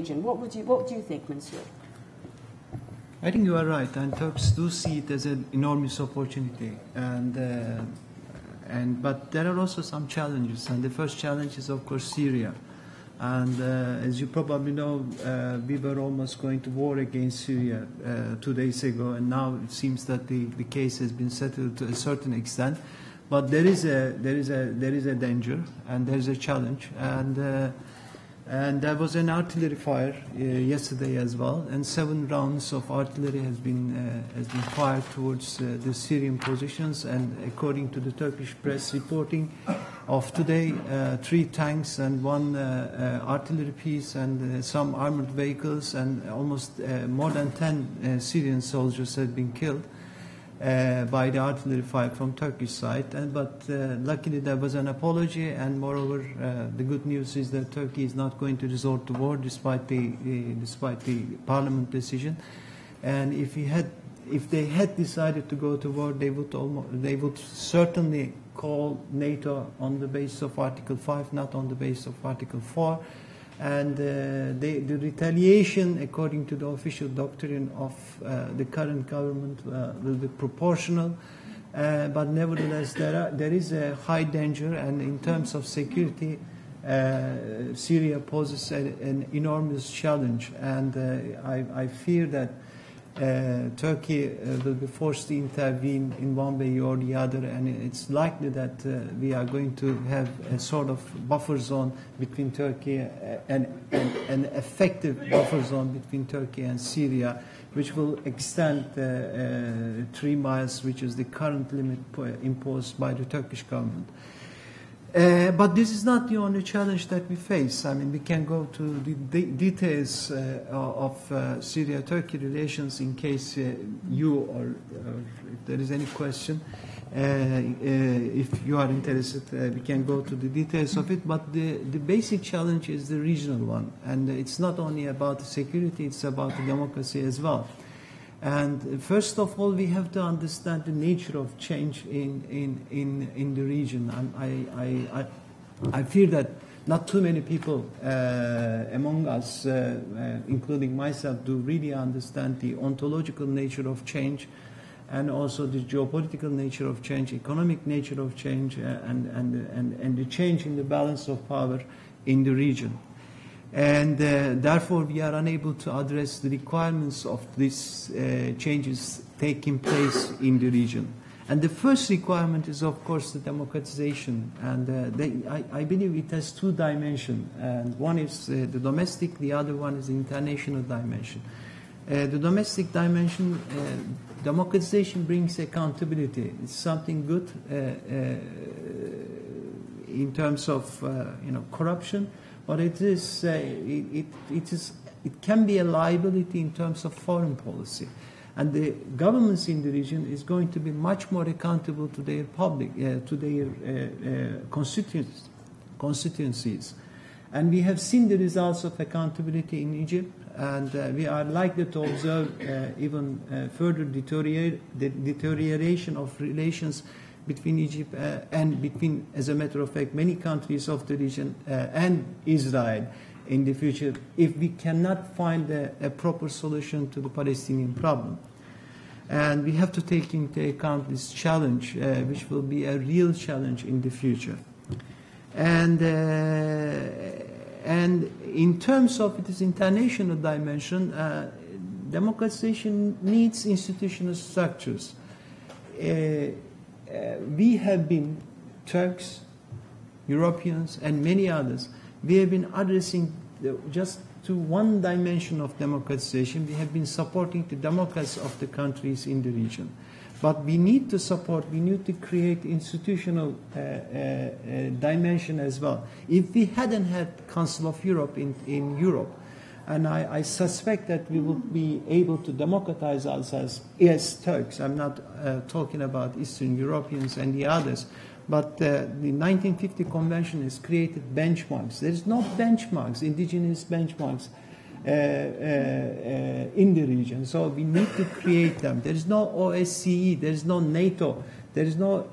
region. What do you think, Mensur? I think you are right, and Turks do see it as an enormous opportunity, but there are also some challenges, and the first challenge is, of course, Syria. And as you probably know, we were almost going to war against Syria 2 days ago, and now it seems that the case has been settled to a certain extent. But there is a danger, and there is a challenge, and there was an artillery fire yesterday as well, and 7 rounds of artillery has been fired towards the Syrian positions. And according to the Turkish press reporting of today, 3 tanks and 1 artillery piece and some armored vehicles, and almost more than 10 Syrian soldiers have been killed by the artillery fire from Turkish side. But luckily there was an apology, and moreover the good news is that Turkey is not going to resort to war despite the parliament decision. And if they had decided to go to war, they would certainly call NATO on the basis of Article 5, not on the basis of Article 4. And the retaliation, according to the official doctrine of the current government, will be proportional. But nevertheless, there is a high danger, and in terms of security, Syria poses an enormous challenge. And I fear that Turkey will be forced to intervene in one way or the other, and it's likely that we are going to have a sort of buffer zone between Turkey and an effective buffer zone between Turkey and Syria, which will extend 3 miles, which is the current limit imposed by the Turkish government. But this is not the only challenge that we face. I mean, we can go to the details of Syria-Turkey relations in case you or if there is any question. If you are interested, we can go to the details of it. But the basic challenge is the regional one. And it's not only about security, it's about democracy as well. And first of all, we have to understand the nature of change in the region. I fear that not too many people among us, including myself, do really understand the ontological nature of change, and also the geopolitical nature of change, economic nature of change, and the change in the balance of power in the region. And therefore we are unable to address the requirements of these changes taking place in the region. And the first requirement is, of course, the democratization. And I believe it has 2 dimensions. And one is the domestic, the other one is the international dimension. The domestic dimension, democratization brings accountability. It's something good in terms of corruption. But it can be a liability in terms of foreign policy, and the governments in the region is going to be much more accountable to their to their constituencies, and we have seen the results of accountability in Egypt, and we are likely to observe even further deterioration of relations between Egypt and between, as a matter of fact, many countries of the region and Israel in the future, if we cannot find a proper solution to the Palestinian problem. And we have to take into account this challenge, which will be a real challenge in the future. And in terms of its international dimension, democratization needs institutional structures. We have been, Turks, Europeans, and many others, we have been addressing just to one dimension of democratization. We have been supporting the democracy of the countries in the region. But we need to create institutional dimension as well. If we hadn't had Council of Europe in Europe, and I suspect that we will be able to democratize ourselves as Turks. I'm not talking about Eastern Europeans and the others, but the 1950 Convention has created benchmarks. There is no benchmarks, indigenous benchmarks in the region. So we need to create them. There is no OSCE, there is no NATO, there is no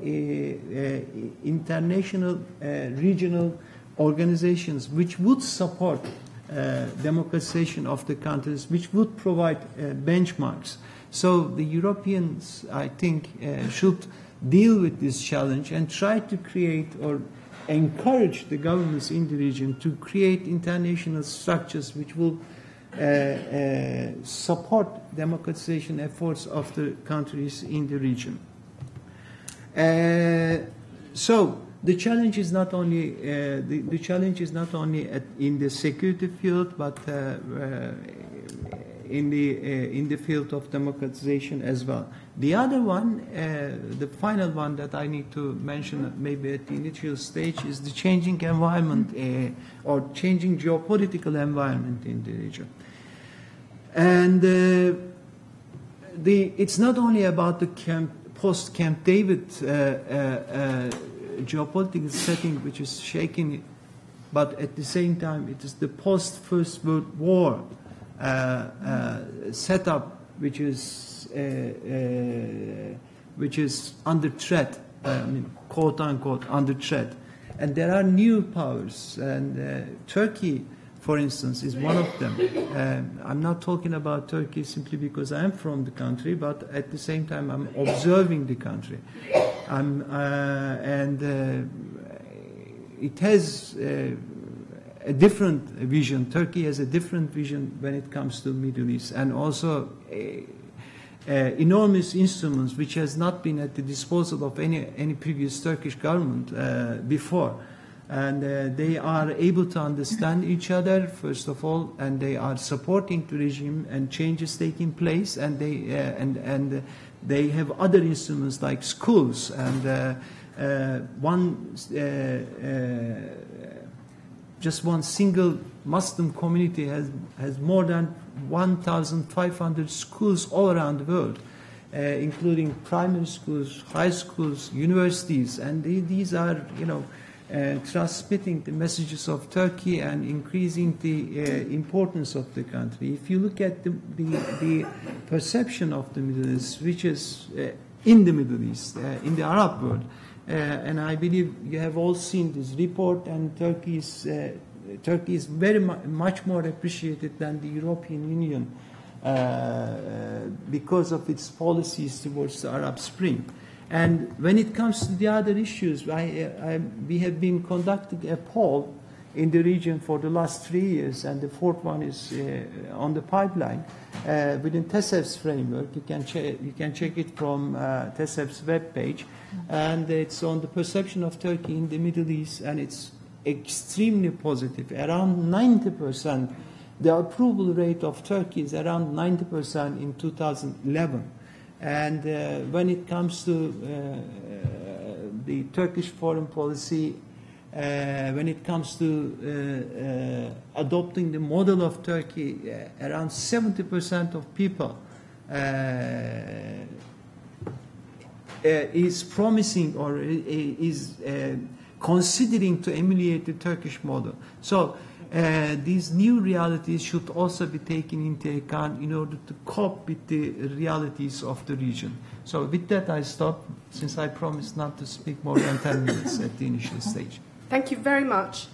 international regional organizations which would support democratization of the countries, which would provide benchmarks. So the Europeans, I think, should deal with this challenge and try to create or encourage the governments in the region to create international structures which will support democratization efforts of the countries in the region. So the challenge is not only the challenge is not only in the security field, but in the field of democratization as well. The other one, the final one that I need to mention maybe at the initial stage, is the changing environment or changing geopolitical environment in the region. And it's not only about the post-Camp David geopolitical setting which is shaking, but at the same time it is the post-First World War setup which is under threat, quote unquote under threat, and there are new powers, and Turkey, for instance, is one of them. I'm not talking about Turkey simply because I'm from the country, but at the same time I'm observing the country. It has a different vision. Turkey has a different vision when it comes to the Middle East, and also enormous instruments which has not been at the disposal of any previous Turkish government before. And they are able to understand each other, first of all, and they are supporting the regime and changes taking place, and they have other instruments like schools, and just one single Muslim community has more than 1,500 schools all around the world, including primary schools, high schools, universities, and these are, transmitting the messages of Turkey and increasing the importance of the country. If you look at the perception of the Middle East, which is in the Middle East, in the Arab world, and I believe you have all seen this report, and Turkey is very much more appreciated than the European Union because of its policies towards the Arab Spring. And when it comes to the other issues, we have been conducting a poll in the region for the last 3 years, and the fourth one is on the pipeline within TESEV's framework. You can check it from TESEV's webpage, and it's on the perception of Turkey in the Middle East, and it's extremely positive. Around 90%, the approval rate of Turkey is around 90% in 2011. And when it comes to the Turkish foreign policy, when it comes to adopting the model of Turkey, around 70% of people is promising or is considering to emulate the Turkish model. So these new realities should also be taken into account in order to cope with the realities of the region. So with that, I stop, since I promised not to speak more than 10 minutes at the initial stage. Thank you very much.